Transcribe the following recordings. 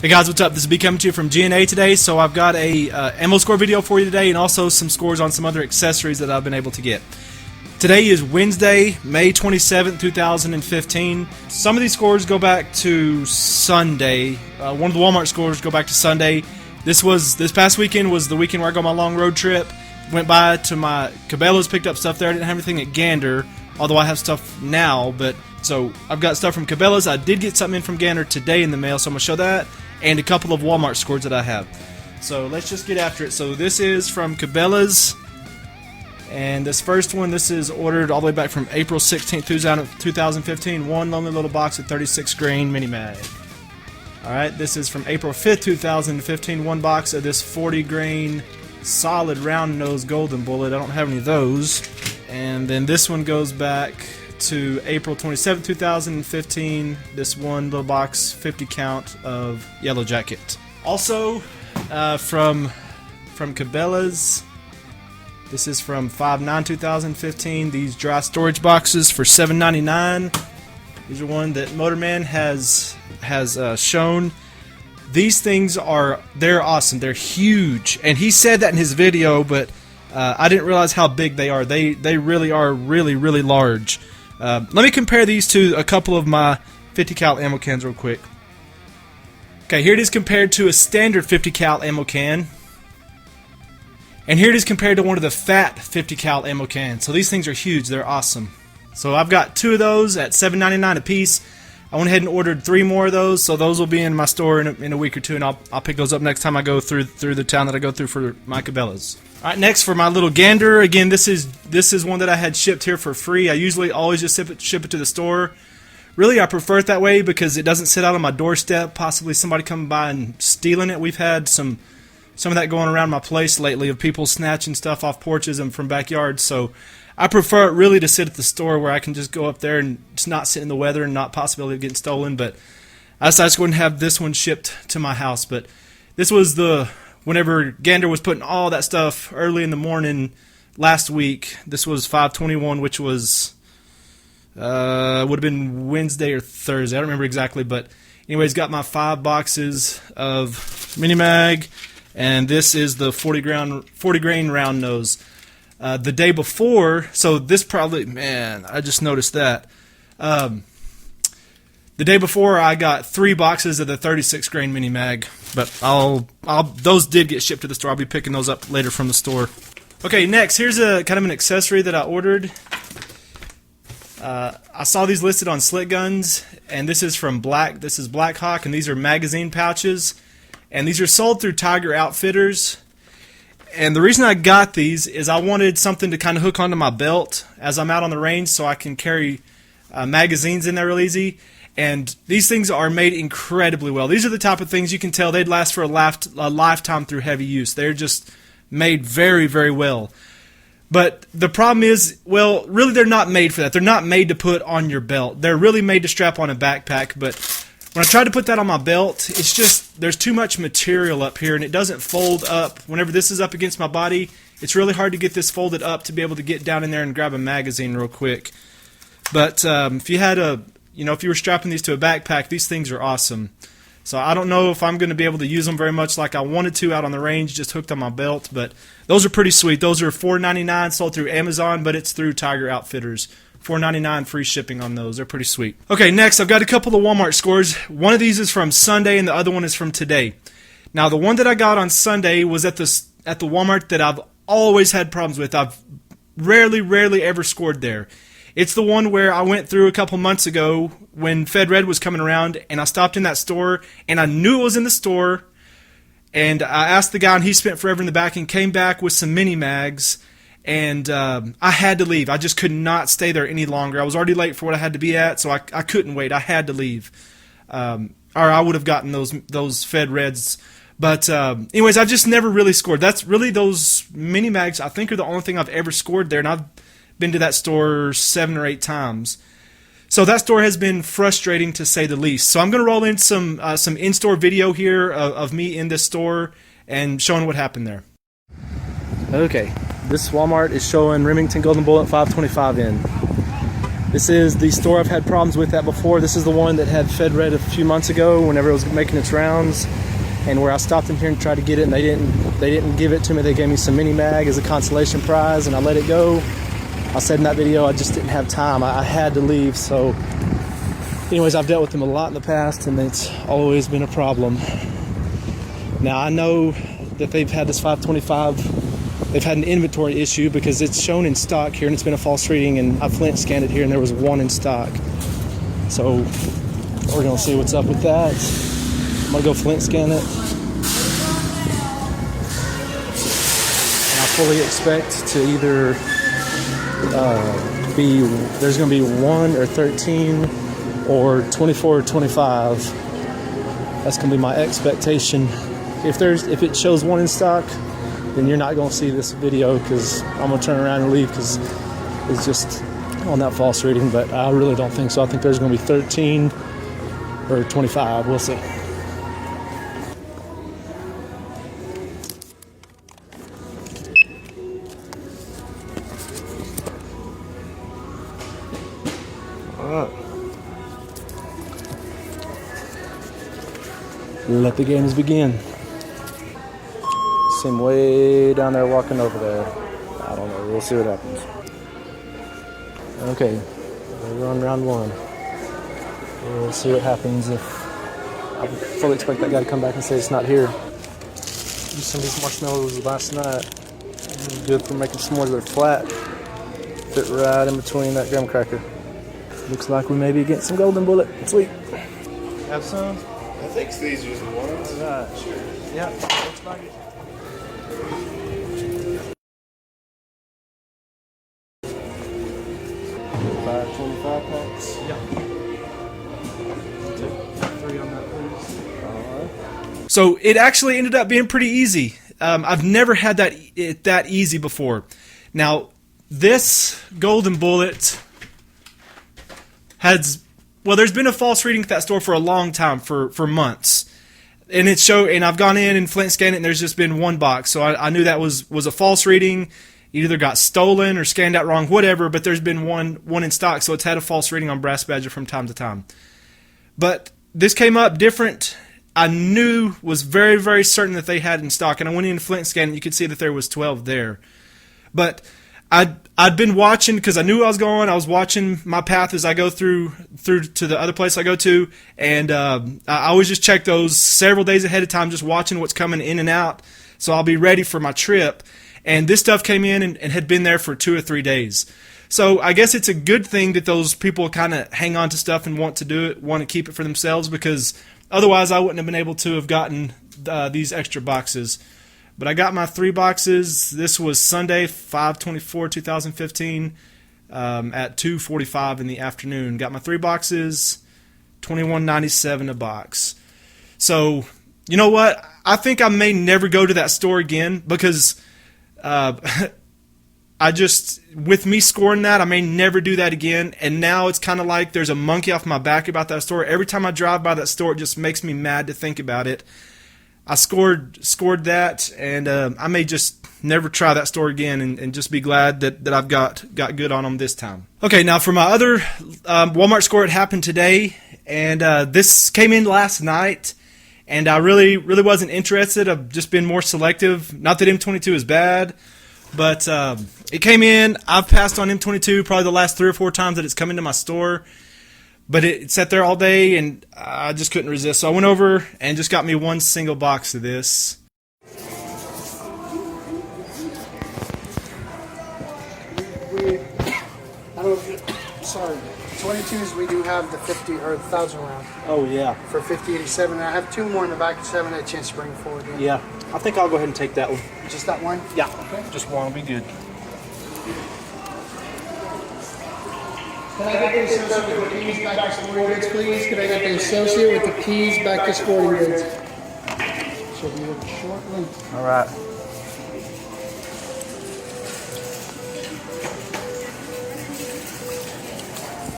Hey guys, what's up? This is B coming to you from GNA today. So I've got a ammo score video for you today, and also some scores on some other accessories that I've been able to get. Today is Wednesday, May 27th, 2015. Some of these scores go back to Sunday. One of the Walmart scores go back to Sunday. This past weekend was the weekend where I go on my long road trip. Went by to my Cabela's, picked up stuff there. I didn't have anything at Gander, although I have stuff now. So I've got stuff from Cabela's. I did get something in from Gander today in the mail, so I'm going to show that. And a couple of Walmart scores that I have. So let's just get after it. So this is from Cabela's. And this first one, this is ordered all the way back from April 16th, 2015. One lonely little box of 36 grain mini mag. Alright, this is from April 5th, 2015. One box of this 40 grain solid round nose golden bullet. I don't have any of those. And then this one goes back to April 27th, 2015. This one little box, 50 count of yellow jacket. Also, from Cabela's, this is from 5/9/2015. These dry storage boxes for $7.99. These are one that Motorman has shown. These things they're awesome. They're huge, and he said that in his video, but I didn't realize how big they are. They really are really large. Let me compare these to a couple of my 50 cal ammo cans real quick. Okay, here it is compared to a standard 50 cal ammo can. And here it is compared to one of the fat 50 cal ammo cans. So these things are huge. They're awesome. So I've got two of those at $7.99 a piece. I went ahead and ordered 3 more of those. So those will be in my store in a week or two, and I'll pick those up next time I go through the town that I go through for my Cabela's. Alright, next for my little Gander. Again, this is one that I had shipped here for free. I usually always just ship it to the store. Really, I prefer it that way because it doesn't sit out on my doorstep, possibly somebody coming by and stealing it. We've had some of that going around my place lately, of people snatching stuff off porches and from backyards. So I prefer it really to sit at the store where I can just go up there and just not sit in the weather and not possibility of getting stolen. But I decided to go and have this one shipped to my house. But this was whenever Gander was putting all that stuff early in the morning last week. This was 5/21, which was would have been Wednesday or Thursday. I don't remember exactly, but anyways, got my 5 boxes of mini mag, and this is the 40 grain round nose. The day before, so this probably, man, I just noticed that. The day before, I got 3 boxes of the 36 grain mini mag, but those did get shipped to the store. I'll be picking those up later from the store. Okay, next, here's a kind of an accessory that I ordered. I saw these listed on Slit Guns, and this is from This is Black Hawk, and these are magazine pouches, and these are sold through Tiger Outfitters. And the reason I got these is I wanted something to kind of hook onto my belt as I'm out on the range, so I can carry magazines in there real easy. And these things are made incredibly well. These are the type of things you can tell they'd last for a lifetime through heavy use. They're just made very well. But the problem is, well, really they're not made for that. They're not made to put on your belt. They're really made to strap on a backpack. But when I tried to put that on my belt, it's just, there's too much material up here, and it doesn't fold up. Whenever this is up against my body, it's really hard to get this folded up to be able to get down in there and grab a magazine real quick. But if you were strapping these to a backpack, these things are awesome. So I don't know if I'm going to be able to use them very much like I wanted to out on the range, just hooked on my belt. But those are pretty sweet. Those are $4.99, sold through Amazon, but it's through Tiger Outfitters. $4.99 free shipping on those. They're pretty sweet. Okay, next I've got a couple of Walmart scores. One of these is from Sunday, and the other one is from today. Now the one that I got on Sunday was at the Walmart that I've always had problems with. I've rarely ever scored there. It's the one where I went through a couple months ago when Fed Red was coming around, and I stopped in that store, and I knew it was in the store, and I asked the guy, and he spent forever in the back and came back with some mini mags, and I had to leave. I just could not stay there any longer. I was already late for what I had to be at, so I couldn't wait. I had to leave. Or I would have gotten those Fed Reds. But anyways, I've just never really scored. That's really, those mini mags, I think, are the only thing I've ever scored there, and I've been to that store 7 or 8 times. So that store has been frustrating, to say the least. So I'm going to roll in some in-store video here of me in this store and showing what happened there. Okay, this Walmart is showing Remington Golden Bullet 525 in. This is the store I've had problems with that before. This is the one that had Fed Red a few months ago whenever it was making its rounds, and where I stopped in here and tried to get it, and they didn't give it to me. They gave me some mini mag as a consolation prize, and I let it go. I said in that video I just didn't have time. I had to leave. So anyways, I've dealt with them a lot in the past, and it's always been a problem. Now I know that they've had this 525. They've had an inventory issue because it's shown in stock here, and it's been a false reading, and I Flint scanned it here, and there was one in stock. So we're gonna see what's up with that. I'm gonna go Flint scan it, and I fully expect to either there's gonna be 1 or 13 or 24 or 25. That's gonna be my expectation. If it shows one in stock, then you're not going to see this video, because I'm going to turn around and leave because it's just on that false reading. But I really don't think so. I think there's going to be 13 or 25. We'll see. All right. Let the games begin. See him way down there walking over there. I don't know. We'll see what happens. Okay, we're on round 1. We'll see what happens. If I fully expect that guy to come back and say it's not here. Used some of these marshmallows last night. Good for making s'mores. They're flat. Fit right in between that graham cracker. Looks like we may be getting some golden bullet. Sweet. Have some? I think these are the ones. All right. Sure. Yeah. Looks like it. 25 packs. Yeah. 2, 3 on that, please. All right. So it actually ended up being pretty easy. I've never had that easy before. Now, this golden bullet there's been a false reading at that store for a long time, for months. And I've gone in and Flint scanned it, and there's just been one box. So I knew that was a false reading. It either got stolen or scanned out wrong, whatever, but there's been one in stock, so it's had a false reading on Brass Badger from time to time. But this came up different. I was very, very certain that they had it in stock, and I went in Flint scanned, and you could see that there was 12 there. But I'd been watching, because I knew I was going. I was watching my path as I go through to the other place I go to, and I always just check those several days ahead of time, just watching what's coming in and out, so I'll be ready for my trip. And this stuff came in and had been there for 2 or 3 days. So I guess it's a good thing that those people kind of hang on to stuff and want to keep it for themselves, because otherwise I wouldn't have been able to have gotten these extra boxes. But I got my 3 boxes. This was Sunday, 5/24/2015, at 2:45 in the afternoon. Got my 3 boxes, $21.97 a box. So, you know what? I think I may never go to that store again, because with me scoring that, I may never do that again. And now it's kind of like there's a monkey off my back about that store. Every time I drive by that store, it just makes me mad to think about it. I scored that, and I may just never try that store again, and just be glad that I've got good on them this time. Okay, now for my other Walmart score, it happened today, and this came in last night. And I really wasn't interested. I've just been more selective. Not that M22 is bad, but it came in. I've passed on M22 probably the last 3 or 4 times that it's come into my store. But it sat there all day, and I just couldn't resist. So I went over and just got me 1 single box of this. Sorry. 22s, we do have the 50 or 1,000 round. Oh, yeah. For 5087. I have 2 more in the back of 7 at a chance to bring forward. Yeah. I think I'll go ahead and take that one. Just that one? Yeah. Okay. Just one will be good. Can I get the associate with the keys back to sporting goods, please? Can I get the associate with the keys back to sporting goods? She'll be with you shortly. All right.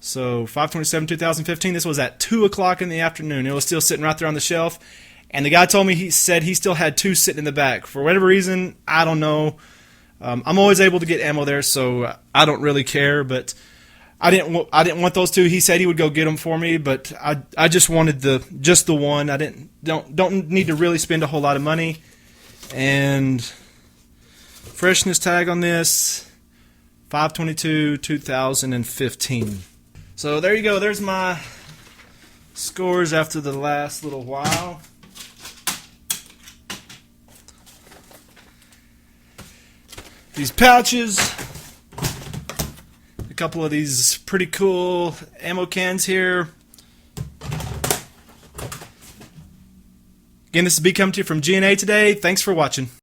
So 5/27/2015. This was at 2 o'clock in the afternoon. It was still sitting right there on the shelf, and the guy told me, he said he still had 2 sitting in the back. For whatever reason, I don't know. I'm always able to get ammo there, so I don't really care. But I didn't want those two. He said he would go get them for me, but I just wanted just the one. I don't need to really spend a whole lot of money. And freshness tag on this, 5/22/2015. So there you go. There's my scores after the last little while. These pouches, a couple of these pretty cool ammo cans here. Again, this is B coming to you from G&A today. Thanks for watching.